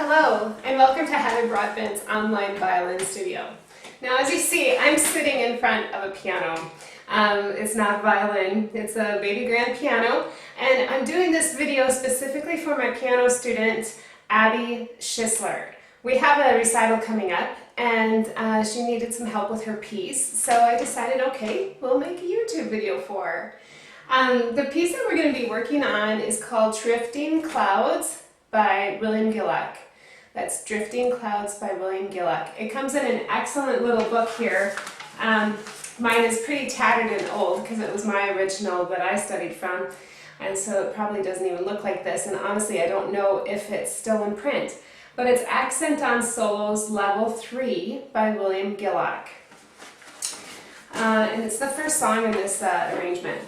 Hello, and welcome to Heather Broadbent's online violin studio. Now, as you see, I'm sitting in front of a piano. It's not a violin, it's a baby grand piano, and I'm doing this video specifically for my piano student, Abby Schisler. We have a recital coming up, and she needed some help with her piece, so I decided, okay, we'll make a YouTube video for her. The piece that we're going to be working on is called Drifting Clouds by William Gillock. That's Drifting Clouds by William Gillock. It comes in an excellent little book here. Mine is pretty tattered and old because it was my original that I studied from, and so it probably doesn't even look like this, and honestly I don't know if it's still in print. But it's Accent on Solos Level 3 by William Gillock. And it's the first song in this arrangement,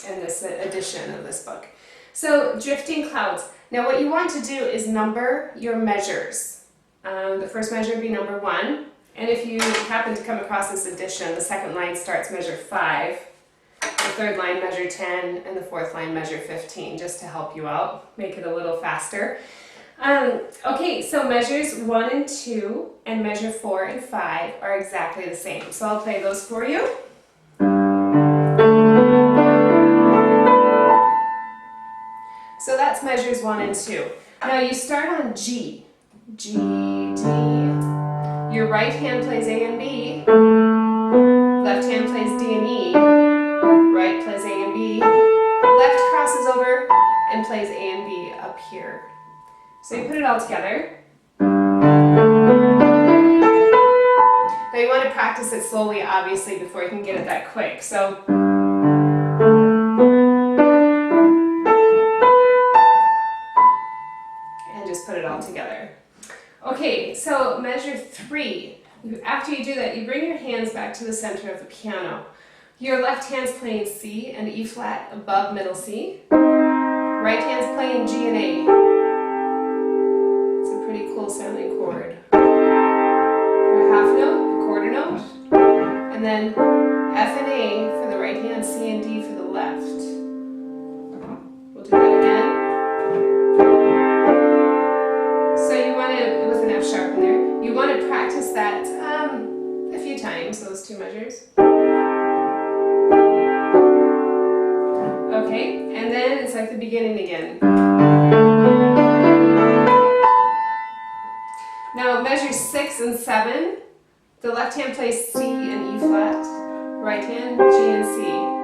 in this edition of this book. So, Drifting Clouds. Now what you want to do is number your measures. The first measure would be number 1, and if you happen to come across this edition, the second line starts measure 5, the third line measure 10, and the fourth line measure 15, just to help you out, make it a little faster. Okay, so measures 1 and 2 and measure 4 and 5 are exactly the same. So I'll play those for you. So that's measures 1 and 2. Now you start on G. G, D. Your right hand plays A and B. Left hand plays D and E. Right plays A and B. Left crosses over and plays A and B up here. So you put it all together. Now you want to practice it slowly, obviously, before you can get it that quick. So put it all together. Okay, so measure 3. After you do that, you bring your hands back to the center of the piano. Your left hand's playing C and E flat above middle C. Right hand's playing G and A. It's a pretty cool sounding chord. For a half note, a quarter note, and then F and A for the right hand, C and D for the left. We'll do that again. With an F sharp in there. You want to practice that a few times, those two measures. Okay, and then it's like the beginning again. Now measures 6 and 7. The left hand plays C and E flat. Right hand, G and C.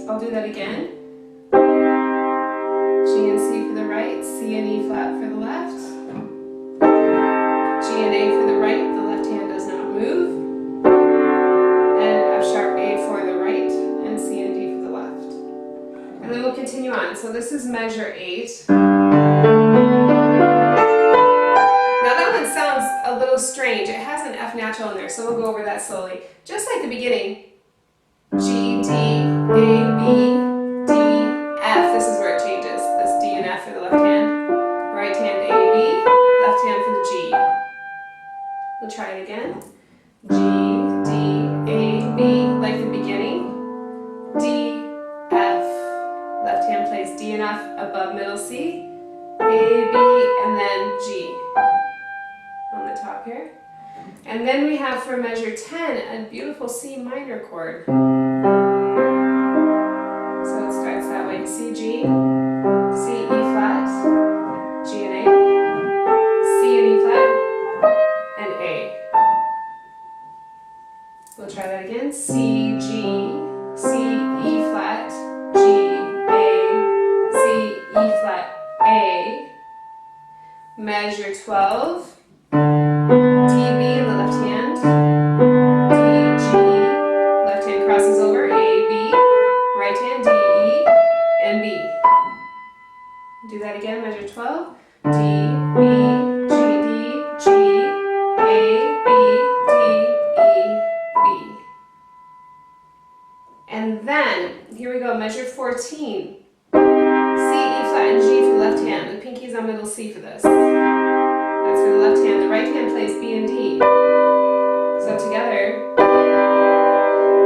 I'll do that again. G and C for the right, C and E flat for the left. G and A for the right, the left hand does not move. And F sharp A for the right, and C and D for the left. And then we'll continue on. So this is measure 8. Now that one sounds a little strange. It has an F natural in there, so we'll go over that slowly. Just like the beginning. G, D, A, B, D, F. This is where it changes. This D and F for the left hand. Right hand A, B. Left hand for the G. We'll try it again. G, D, A, B, like the beginning. D, F. Left hand plays D and F above middle C. A, B, and then G. On the top here. And then we have for measure 10 a beautiful C minor chord. So it starts that way. C, G, C, E flat, G and A, C and E flat, and A. We'll try that again. C, G, C, E flat, G, A, C, E flat, A. Measure 12. D, B in the left hand, D, G, left hand crosses over, A, B, right hand, D, E, and B. Do that again, measure 12, D, B, G, D, G, A, B, D, E, B. And then, here we go, measure 14, C, E flat, and G for the left hand, the pinky's on middle C for this. That's for the left hand. The right hand plays B and D. So together.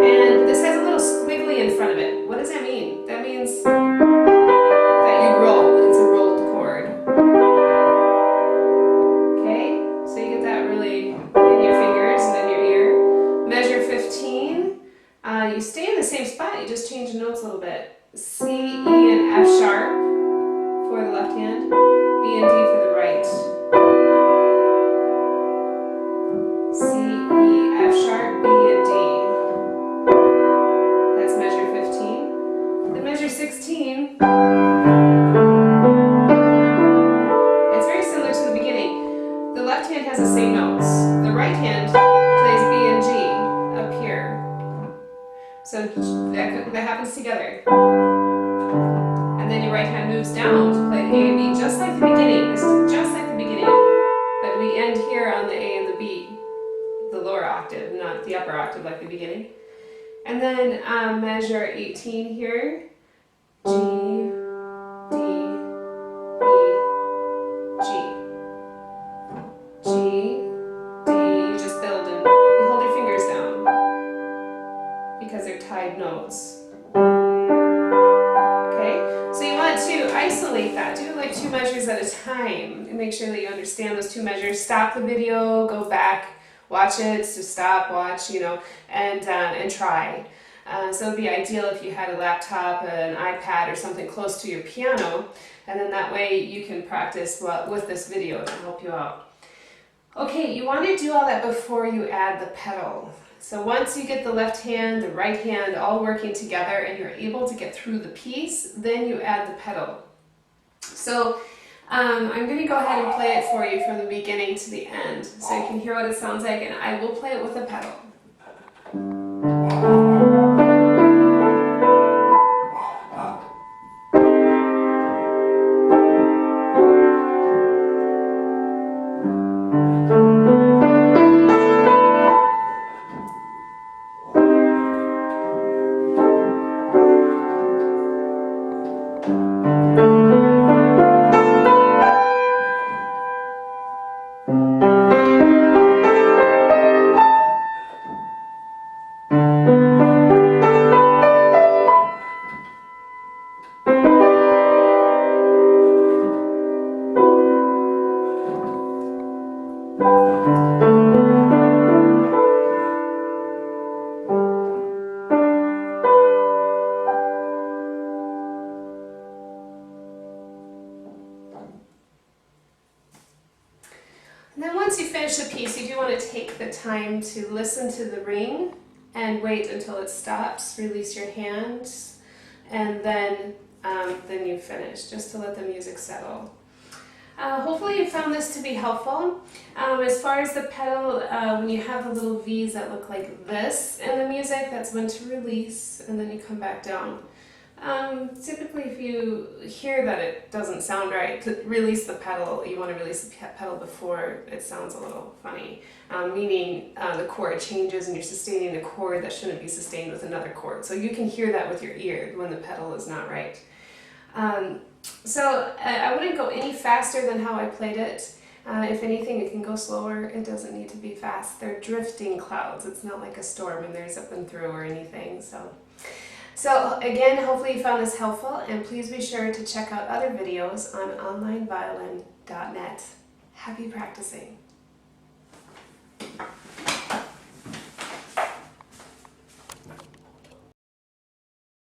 And this has a little squeak front of it. What does that mean? That means that you roll. It's a rolled chord. Okay? So you get that really in your fingers and in your ear. Measure 15. You stay in the same spot, you just change the notes a little bit. C, E, and F sharp for the left hand, B and D for the right. C, E, F sharp, B, and D. That's measure 15. Then measure 16. It's very similar to the beginning. The left hand has the same notes. The right hand plays B and G up here. So that happens together. And then your right hand moves down to play the A and B, just like the beginning. This is just like the beginning. But we end here on the A and the B, the lower octave, not the upper octave like the beginning. And then measure 18 here. G, D, E, G. G, D, you just build and you hold your fingers down because they're tied notes. Okay, so you want to isolate that. Do like 2 measures at a time and make sure that you understand those 2 measures. Stop the video, go back, watch it, so stop, watch, and try. So it would be ideal if you had a laptop, an iPad, or something close to your piano, and then that way you can practice with this video to help you out. Okay, you want to do all that before you add the pedal. So once you get the left hand, the right hand all working together and you're able to get through the piece, then you add the pedal. So I'm going to go ahead and play it for you from the beginning to the end so you can hear what it sounds like, and I will play it with a pedal. And then once you finish the piece, you do want to take the time to listen to the ring and wait until it stops. Release your hands, and then you finish, just to let the music settle. Hopefully you found this to be helpful. As far as the pedal, when you have the little V's that look like this in the music, that's when to release, and then you come back down. Typically, if you hear that it doesn't sound right, to release the pedal, you want to release the pedal before it sounds a little funny, meaning the chord changes and you're sustaining a chord that shouldn't be sustained with another chord. So you can hear that with your ear when the pedal is not right. So I wouldn't go any faster than how I played it. If anything, it can go slower. It doesn't need to be fast. They're drifting clouds. It's not like a storm and there's up and through or anything. So again, hopefully you found this helpful, and please be sure to check out other videos on onlineviolin.net. Happy practicing!